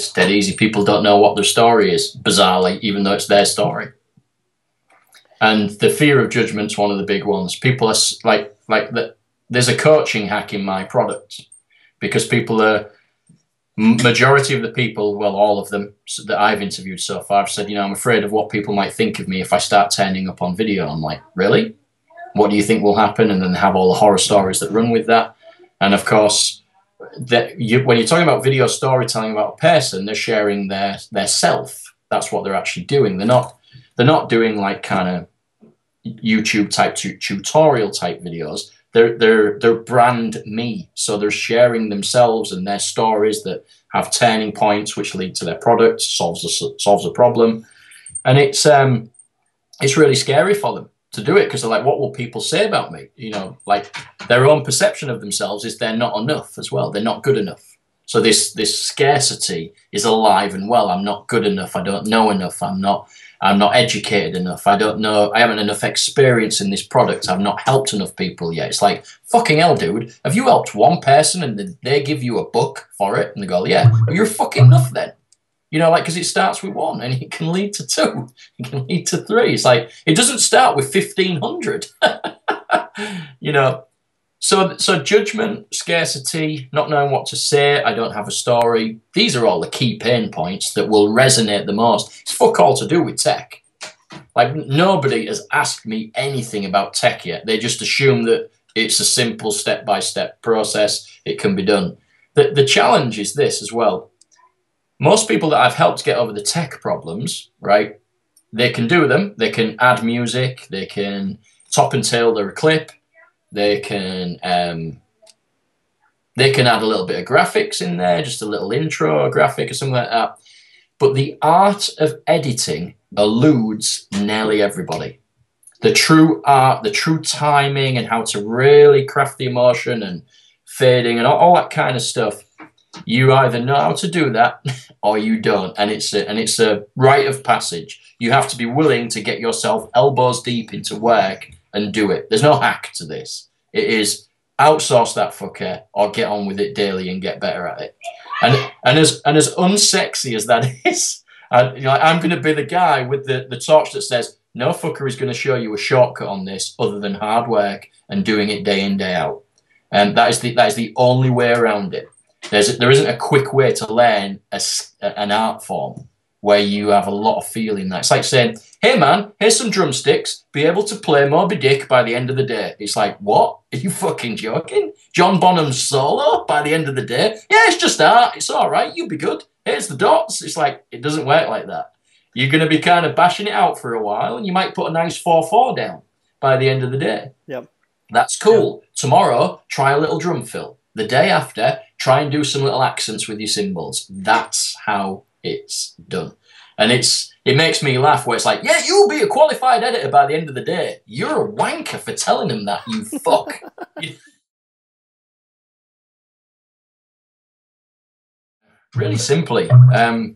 It's dead easy. People don't know what their story is, bizarrely, even though it's their story. And the fear of judgment's one of the big ones. People are like that. There's a coaching hack in my product because people are, majority of the people, well, all of them that I've interviewed so far have said, you know, I'm afraid of what people might think of me if I start turning up on video. I'm like, really? What do you think will happen? And then have all the horror stories that run with that. And of course, when you're talking about video storytelling about a person, they're sharing their self. That's what they're actually doing. They're not doing like kind of YouTube type tutorial type videos. They're brand me. So they're sharing themselves and their stories that have turning points which lead to their product, solves a problem. And it's really scary for them to do it because they're like, what will people say about me? You know, like their own perception of themselves is they're not enough as well. They're not good enough. So this scarcity is alive and well. I'm not good enough. I don't know enough. I'm not educated enough. I don't know. I haven't enough experience in this product. I've not helped enough people yet. It's like, fucking hell, dude. Have you helped one person and they give you a book for it? And they go, yeah, well, you're fucking enough then. You know, like, because it starts with 1 and it can lead to 2. It can lead to 3. It's like, it doesn't start with 1,500. You know, so judgment, scarcity, not knowing what to say, I don't have a story. These are all the key pain points that will resonate the most. It's fuck all to do with tech. Like, nobody has asked me anything about tech yet. They just assume that it's a simple step-by-step process. It can be done. The challenge is this as well. Most people that I've helped get over the tech problems, right, they can do them. They can add music. They can top and tail their clip. They can add a little bit of graphics in there, just a little intro graphic or something like that. But the art of editing eludes nearly everybody. The true art, the true timing and how to really craft the emotion and fading and all that kind of stuff. You either know how to do that or you don't, and it's a rite of passage. You have to be willing to get yourself elbows deep into work and do it. There's no hack to this. It is outsource that fucker or get on with it daily and get better at it. And as unsexy as that is, you know, I'm going to be the guy with the torch that says no fucker is going to show you a shortcut on this other than hard work and doing it day in day out. And that is the only way around it. There isn't a quick way to learn an art form where you have a lot of feel in that. It's like saying, hey man, here's some drumsticks, be able to play Moby Dick by the end of the day. It's like, what? Are you fucking joking? John Bonham's solo by the end of the day? Yeah, it's just art. It's all right. You'll be good. Here's the dots. It's like, it doesn't work like that. You're going to be kind of bashing it out for a while and you might put a nice 4/4 down by the end of the day. Yep. That's cool. Yep. Tomorrow, try a little drum fill. The day after, try and do some little accents with your cymbals. That's how it's done. And it makes me laugh where it's like, yeah, you'll be a qualified editor by the end of the day. You're a wanker for telling them that, you fuck. Really simply, I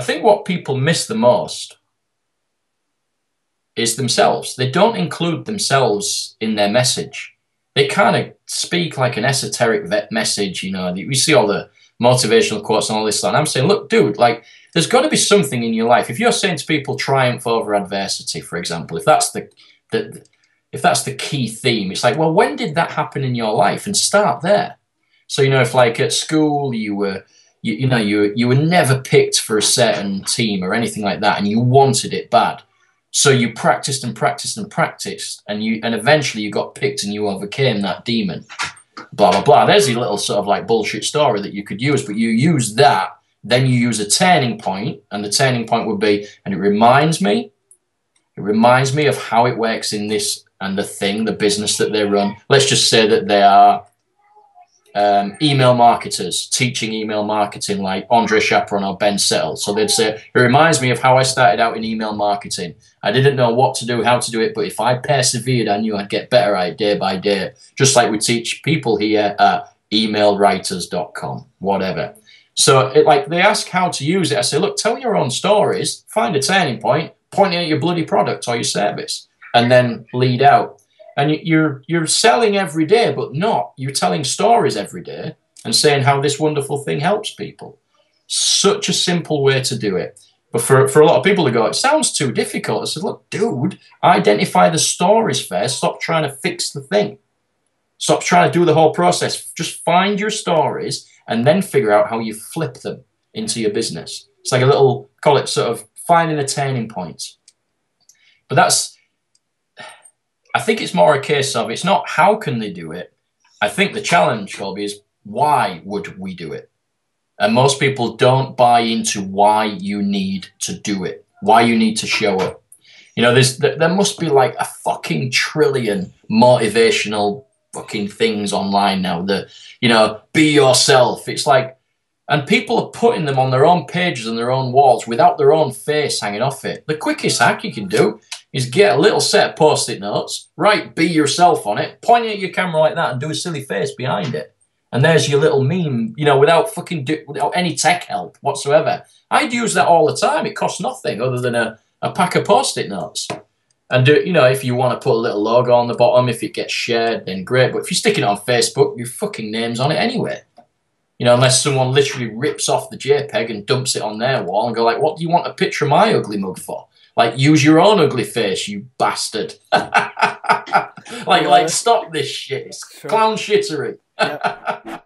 think what people miss the most is themselves. They don't include themselves in their message. They kind of speak like an esoteric message, you know. We see all the motivational quotes and all this stuff. And I'm saying, look, dude, like, there's got to be something in your life. If you're saying to people, triumph over adversity, for example, if that's the key theme, it's like, well, when did that happen in your life? And start there. So, you know, if like at school you were never picked for a certain team or anything like that, and you wanted it bad. So you practiced and practiced and practiced, and eventually you got picked and you overcame that demon. Blah, blah, blah. There's a little sort of like bullshit story that you could use, but you use that, then you use a turning point, and the turning point would be, and it reminds me of how it works in this and the thing, the business that they run. Let's just say that they are email marketers teaching email marketing like Andre Chaperon or Ben Settle. So they'd say, it reminds me of how I started out in email marketing. I didn't know what to do, how to do it, but if I persevered, I knew I'd get better at it day by day. Just like we teach people here at emailwriters.com, whatever. So like they ask how to use it. I say, look, tell your own stories, find a turning point, pointing at your bloody product or your service, and then lead out. And you're selling every day, but not. You're telling stories every day, and saying how this wonderful thing helps people. Such a simple way to do it. But for a lot of people to go, it sounds too difficult. I said, look, dude, identify the stories first. Stop trying to fix the thing. Stop trying to do the whole process. Just find your stories and then figure out how you flip them into your business. It's like a little, call it sort of finding a turning point. But that's, I think it's more a case of, it's not how can they do it. I think the challenge, Kolby, is why would we do it? And most people don't buy into why you need to do it, why you need to show up. You know, there must be like a fucking trillion motivational fucking things online now that, you know, be yourself. It's like, and people are putting them on their own pages and their own walls without their own face hanging off it. The quickest hack you can do is get a little set of post-it notes, write be yourself on it, point it at your camera like that and do a silly face behind it. And there's your little meme, you know, without any tech help whatsoever. I'd use that all the time. It costs nothing other than a pack of post-it notes. And, you know, if you want to put a little logo on the bottom, if it gets shared, then great. But if you're sticking it on Facebook, your fucking name's on it anyway. You know, unless someone literally rips off the JPEG and dumps it on their wall and go like, what do you want a picture of my ugly mug for? Like, use your own ugly face, you bastard. like, stop this shit. It's clown shittery. Yep.